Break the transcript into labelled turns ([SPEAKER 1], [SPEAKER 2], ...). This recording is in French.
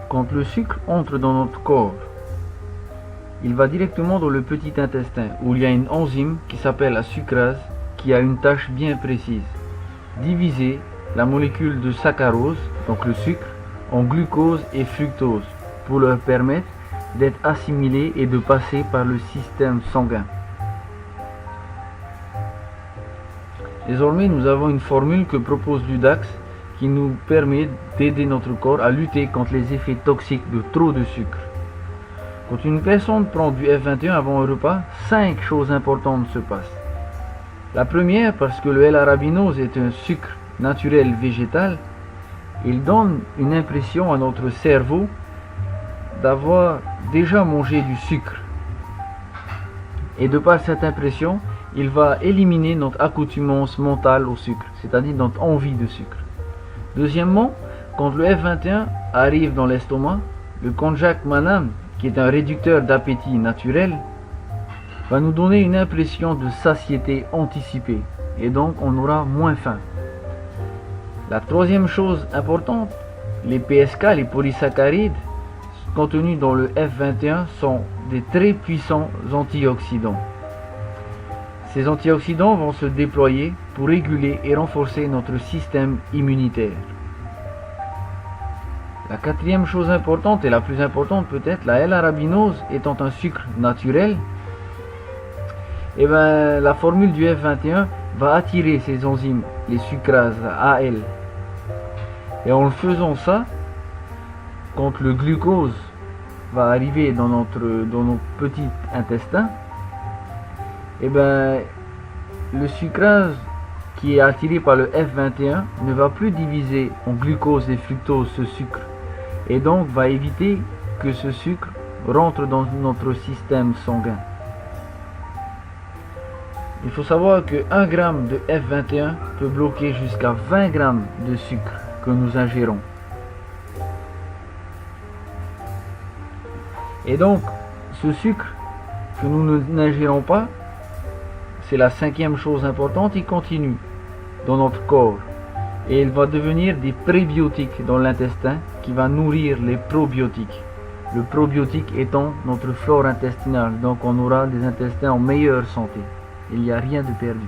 [SPEAKER 1] Quand le sucre entre dans notre corps, il va directement dans le petit intestin où il y a une enzyme qui s'appelle la sucrase qui a une tâche bien précise. Diviser la molécule de saccharose, donc le sucre, en glucose et fructose pour leur permettre d'être assimilés et de passer par le système sanguin. Désormais, nous avons une formule que propose l'UDAX qui nous permet d'aider notre corps à lutter contre les effets toxiques de trop de sucre. Quand une personne prend du F21 avant un repas, 5 choses importantes se passent. La première, parce que le L-arabinose est un sucre naturel végétal, il donne une impression à notre cerveau d'avoir déjà mangé du sucre. Et de par cette impression, il va éliminer notre accoutumance mentale au sucre, c'est-à-dire notre envie de sucre. Deuxièmement, quand le F21 arrive dans l'estomac, le konjac manam, qui est un réducteur d'appétit naturel, va nous donner une impression de satiété anticipée et donc on aura moins faim. La troisième chose importante, les PSK, les polysaccharides, contenus dans le F21 sont des très puissants antioxydants. Ces antioxydants vont se déployer pour réguler et renforcer notre système immunitaire. La quatrième chose importante et la plus importante peut-être, la L-arabinose étant un sucre naturel, la formule du F21 va attirer ces enzymes, les sucrases AL. Et en faisant ça, quand le glucose va arriver dans notre petit intestin, le sucrase qui est attiré par le F21 ne va plus diviser en glucose et fructose ce sucre et donc va éviter que ce sucre rentre dans notre système sanguin. Il faut savoir que 1 g de F21 peut bloquer jusqu'à 20 g de sucre que nous ingérons. Et donc, ce sucre que nous n'ingérons pas, c'est la 5e chose importante, il continue dans notre corps et il va devenir des prébiotiques dans l'intestin qui va nourrir les probiotiques. Le probiotique étant notre flore intestinale, donc on aura des intestins en meilleure santé. Il n'y a rien de perdu.